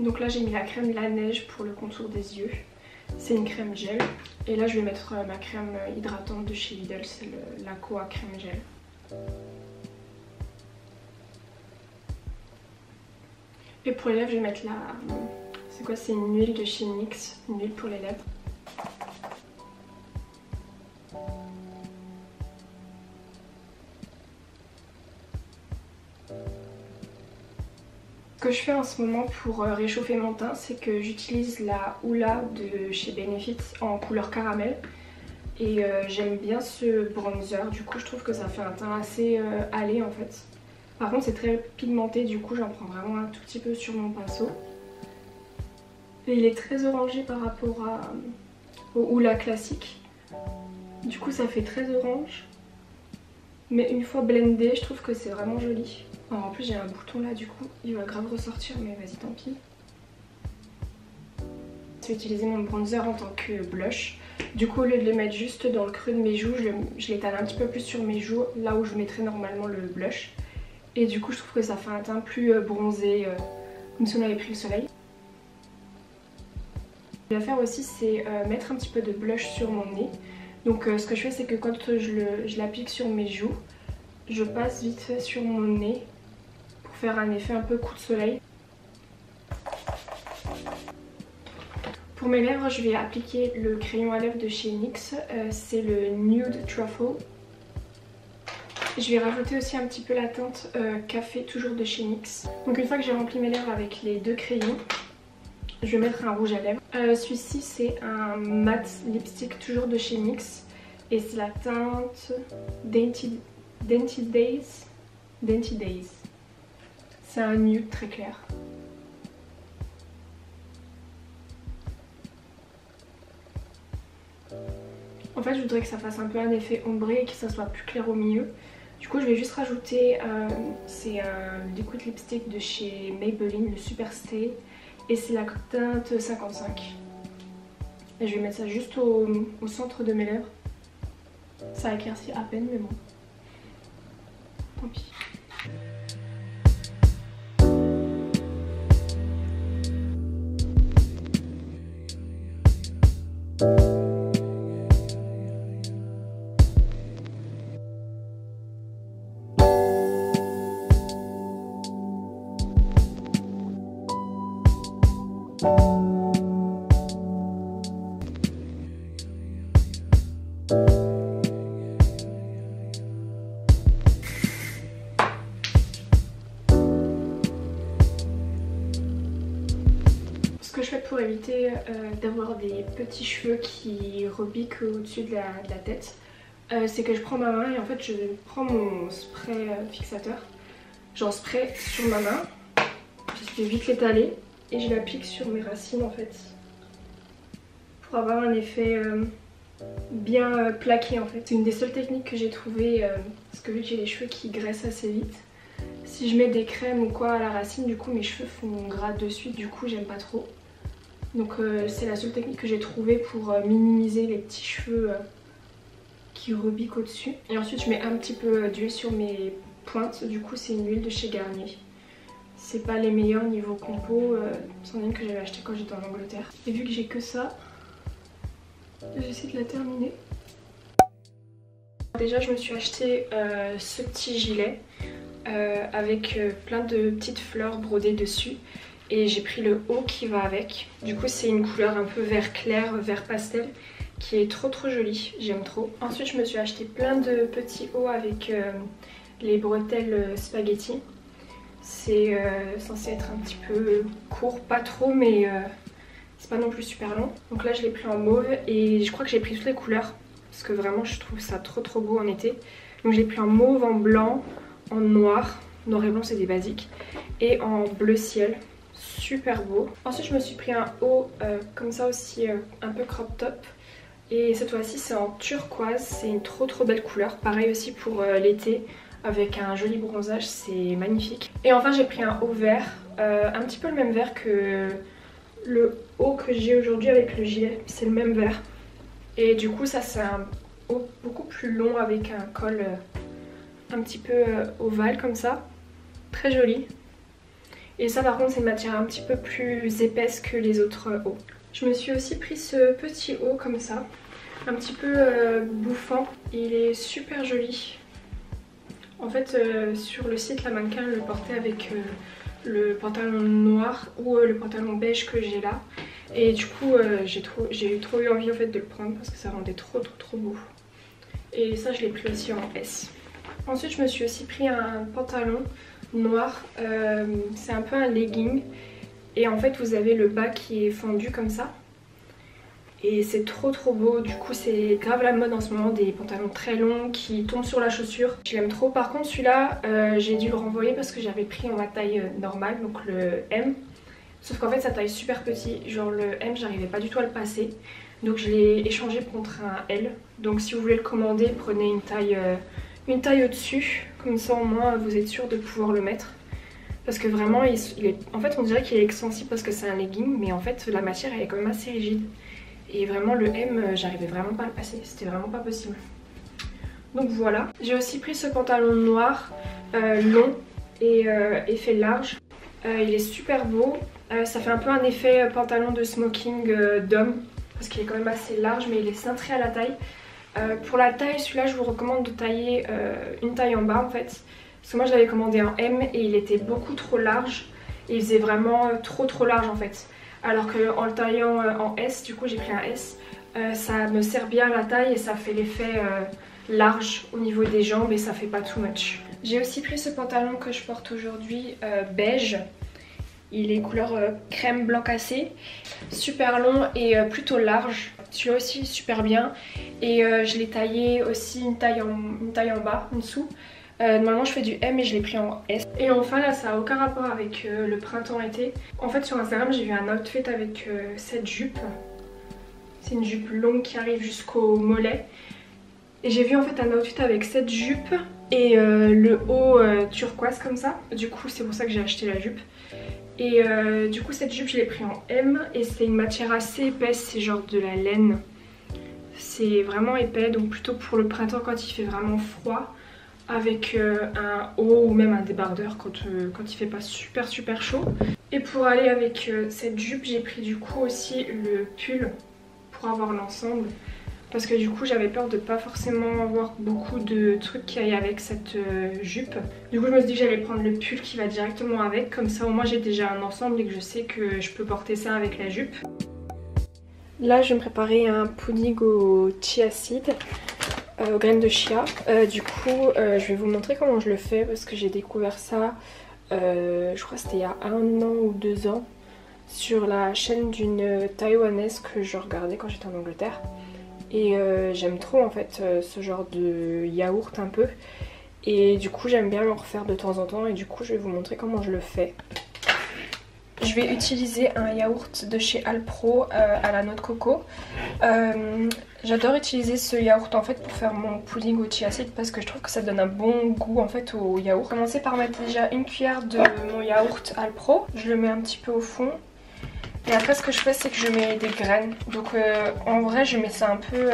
Donc là j'ai mis la crème de la neige pour le contour des yeux. C'est une crème gel. Et là je vais mettre ma crème hydratante de chez Lidl, c'est l'Aqua crème gel. Et pour les lèvres je vais mettre la... C'est quoi? C'est une huile de chez NYX, une huile pour les lèvres. Ce que je fais en ce moment pour réchauffer mon teint, c'est que j'utilise la Hoola de chez Benefit en couleur caramel. Et j'aime bien ce bronzer, du coup je trouve que ça fait un teint assez hâlé en fait. Par contre c'est très pigmenté, du coup j'en prends vraiment un tout petit peu sur mon pinceau. Et il est très orangé par rapport au Hoola classique. Du coup ça fait très orange. Mais une fois blendé, je trouve que c'est vraiment joli. Alors, en plus j'ai un bouton là, du coup il va grave ressortir, mais vas-y tant pis. Je vais utiliser mon bronzer en tant que blush. Du coup au lieu de le mettre juste dans le creux de mes joues, je l'étale un petit peu plus sur mes joues, là où je mettrais normalement le blush. Et du coup je trouve que ça fait un teint plus bronzé, comme si on avait pris le soleil. Ce que je vais faire aussi c'est mettre un petit peu de blush sur mon nez. Donc ce que je fais c'est que quand je l'applique sur mes joues, je passe vite fait sur mon nez pour faire un effet un peu coup de soleil. Pour mes lèvres, je vais appliquer le crayon à lèvres de chez NYX, c'est le Nude Truffle. Je vais rajouter aussi un petit peu la teinte café, toujours de chez NYX. Donc une fois que j'ai rempli mes lèvres avec les deux crayons, je vais mettre un rouge à lèvres. Celui-ci c'est un matte lipstick, toujours de chez NYX. Et c'est la teinte Dainty Days. C'est un nude très clair. En fait je voudrais que ça fasse un peu un effet ombré et que ça soit plus clair au milieu. Du coup je vais juste rajouter, c'est un liquid lipstick de chez Maybelline, le Super Stay. Et c'est la teinte 55. Et je vais mettre ça juste au centre de mes lèvres. Ça éclaircit à peine mais bon. Tant pis. Ce que je fais pour éviter d'avoir des petits cheveux qui repiquent au-dessus de la tête, c'est que je prends ma main et en fait je prends mon spray fixateur, j'en spray sur ma main, je vais vite l'étaler et je l'applique sur mes racines en fait, pour avoir un effet bien plaqué en fait. C'est une des seules techniques que j'ai trouvées, parce que vu que j'ai les cheveux qui graissent assez vite, si je mets des crèmes ou quoi à la racine, du coup mes cheveux font gras de suite, du coup j'aime pas trop. Donc c'est la seule technique que j'ai trouvée pour minimiser les petits cheveux qui rebiquent au-dessus. Et ensuite je mets un petit peu d'huile sur mes pointes, du coup c'est une huile de chez Garnier. C'est pas les meilleurs niveau compo, c'en est une que j'avais acheté quand j'étais en Angleterre. Et vu que j'ai que ça, j'essaie de la terminer. Déjà je me suis acheté ce petit gilet avec plein de petites fleurs brodées dessus. Et j'ai pris le haut qui va avec. Du coup c'est une couleur un peu vert clair, vert pastel, qui est trop jolie, j'aime trop. Ensuite je me suis acheté plein de petits hauts avec les bretelles spaghetti. C'est censé être un petit peu court, pas trop mais c'est pas non plus super long. Donc là je l'ai pris en mauve et je crois que j'ai pris toutes les couleurs parce que vraiment je trouve ça trop beau en été. Donc je l'ai pris en mauve, en blanc, en noir. Noir et blanc c'est des basiques. Et en bleu ciel. Super beau. Ensuite je me suis pris un haut comme ça aussi, un peu crop top. Et cette fois-ci c'est en turquoise, c'est une trop belle couleur. Pareil aussi pour l'été, avec un joli bronzage, c'est magnifique. Et enfin j'ai pris un haut vert, un petit peu le même vert que le haut que j'ai aujourd'hui avec le gilet. C'est le même vert. Et du coup ça c'est un haut beaucoup plus long avec un col un petit peu ovale comme ça. Très joli. Et ça par contre c'est une matière un petit peu plus épaisse que les autres hauts. Je me suis aussi pris ce petit haut comme ça, un petit peu bouffant. Il est super joli. En fait sur le site la mannequin le portait avec le pantalon noir ou le pantalon beige que j'ai là. Et du coup j'ai trop eu envie en fait de le prendre parce que ça rendait trop beau. Et ça je l'ai pris aussi en S. Ensuite je me suis aussi pris un pantalon noir, c'est un peu un legging. Et en fait vous avez le bas qui est fendu comme ça. Et c'est trop beau, du coup c'est grave la mode en ce moment des pantalons très longs qui tombent sur la chaussure. Je l'aime trop. Par contre celui-là j'ai dû le renvoyer parce que j'avais pris en ma taille normale, donc le M. Sauf qu'en fait sa taille super petit, genre le M j'arrivais pas du tout à le passer. Donc je l'ai échangé contre un L. Donc si vous voulez le commander, prenez une taille au-dessus. Comme ça au moins vous êtes sûr de pouvoir le mettre. Parce que vraiment en fait on dirait qu'il est extensible parce que c'est un legging, mais en fait la matière elle est quand même assez rigide. Et vraiment le M j'arrivais vraiment pas à le passer, c'était vraiment pas possible. Donc voilà. J'ai aussi pris ce pantalon noir long et effet large. Il est super beau. Ça fait un peu un effet pantalon de smoking d'homme. Parce qu'il est quand même assez large mais il est cintré à la taille. Pour la taille, celui-là je vous recommande de tailler une taille en bas en fait. Parce que moi je l'avais commandé en M et il était beaucoup trop large. Et il faisait vraiment trop large en fait. Alors qu'en le taillant en S, du coup j'ai pris un S, ça me sert bien à la taille et ça fait l'effet large au niveau des jambes et ça fait pas too much. J'ai aussi pris ce pantalon que je porte aujourd'hui beige. Il est couleur crème blanc cassé, super long et plutôt large. Celui-là aussi super bien. Et je l'ai taillé aussi une taille en bas, en dessous. Normalement je fais du M et je l'ai pris en S. Et enfin là ça n'a aucun rapport avec le printemps-été. En fait sur Instagram j'ai vu un outfit avec cette jupe. C'est une jupe longue qui arrive jusqu'au mollet. Et j'ai vu en fait un outfit avec cette jupe et le haut turquoise comme ça. Du coup c'est pour ça que j'ai acheté la jupe. Et du coup cette jupe je l'ai pris en M et c'est une matière assez épaisse, c'est genre de la laine. C'est vraiment épais, donc plutôt pour le printemps quand il fait vraiment froid. Avec un haut ou même un débardeur quand il fait pas super chaud. Et pour aller avec cette jupe j'ai pris du coup aussi le pull pour avoir l'ensemble. Parce que du coup j'avais peur de pas forcément avoir beaucoup de trucs qui aillent avec cette jupe. Du coup je me suis dit que j'allais prendre le pull qui va directement avec. Comme ça au moins j'ai déjà un ensemble et que je sais que je peux porter ça avec la jupe. Là je vais me préparer un pudding au chia seed. Aux graines de chia. Du coup je vais vous montrer comment je le fais parce que j'ai découvert ça je crois que c'était il y a 1 an ou 2 ans sur la chaîne d'une taïwanaise que je regardais quand j'étais en Angleterre. Et j'aime trop en fait ce genre de yaourt un peu. Et du coup j'aime bien le refaire de temps en temps et du coup je vais vous montrer comment je le fais. Je vais utiliser un yaourt de chez Alpro à la noix de coco. J'adore utiliser ce yaourt en fait pour faire mon pudding au chia seed parce que je trouve que ça donne un bon goût en fait au yaourt. Je vais commencer par mettre déjà une cuillère de mon yaourt Alpro. Je le mets un petit peu au fond. Et après ce que je fais c'est que je mets des graines. Donc en vrai je mets ça un peu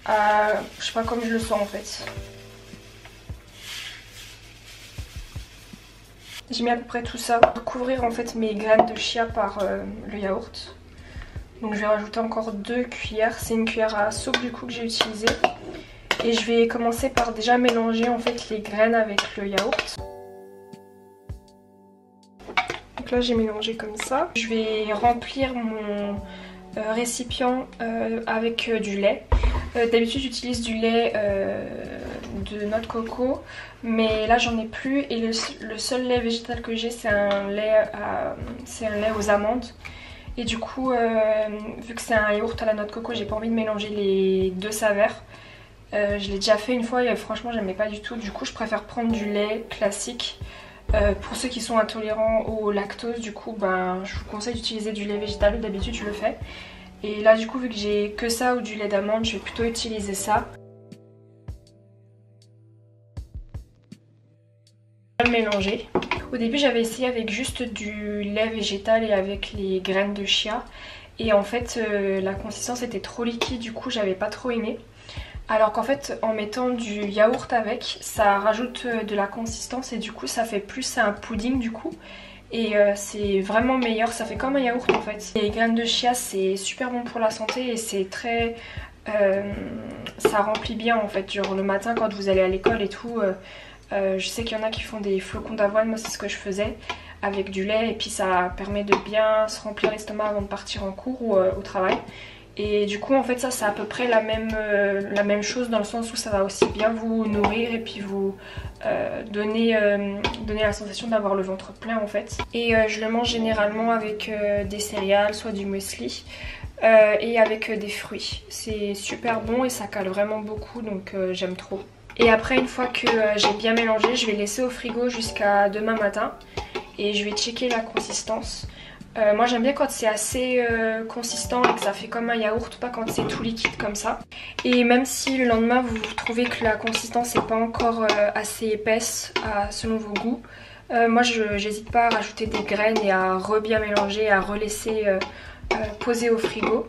je sais pas comme je le sens en fait. J'ai mis à peu près tout ça pour couvrir en fait mes graines de chia par le yaourt. Donc je vais rajouter encore 2 cuillères. C'est une cuillère à soupe du coup que j'ai utilisée. Et je vais commencer par déjà mélanger en fait les graines avec le yaourt. Donc là j'ai mélangé comme ça. Je vais remplir mon récipient avec du lait. D'habitude j'utilise du lait de noix de coco, mais là j'en ai plus et le seul lait végétal que j'ai c'est un lait aux amandes. Et du coup vu que c'est un yaourt à la noix de coco, j'ai pas envie de mélanger les deux saveurs. Je l'ai déjà fait une fois et franchement j'aimais pas du tout. Du coup je préfère prendre du lait classique. Pour ceux qui sont intolérants au lactose, du coup je vous conseille d'utiliser du lait végétal, d'habitude je le fais. Et là du coup vu que j'ai que ça ou du lait d'amande, je vais plutôt utiliser ça. Mélanger. Au début j'avais essayé avec juste du lait végétal et avec les graines de chia. Et en fait la consistance était trop liquide, du coup j'avais pas trop aimé. Alors qu'en fait en mettant du yaourt avec, ça rajoute de la consistance et du coup ça fait plus un pudding du coup. Et c'est vraiment meilleur, ça fait comme un yaourt en fait. Les graines de chia c'est super bon pour la santé et c'est très... ça remplit bien en fait, genre le matin quand vous allez à l'école et tout. Je sais qu'il y en a qui font des flocons d'avoine, moi c'est ce que je faisais avec du lait et puis ça permet de bien se remplir l'estomac avant de partir en cours ou au travail. Et du coup en fait ça c'est à peu près la même chose dans le sens où ça va aussi bien vous nourrir et puis vous donner la sensation d'avoir le ventre plein en fait. Et je le mange généralement avec des céréales, soit du muesli et avec des fruits. C'est super bon et ça cale vraiment beaucoup donc j'aime trop. Et après une fois que j'ai bien mélangé, je vais laisser au frigo jusqu'à demain matin et je vais checker la consistance. Moi j'aime bien quand c'est assez consistant et que ça fait comme un yaourt, pas quand c'est tout liquide comme ça. Et même si le lendemain vous trouvez que la consistance n'est pas encore assez épaisse selon vos goûts, moi j'hésite pas à rajouter des graines et à bien mélanger, à relaisser poser au frigo.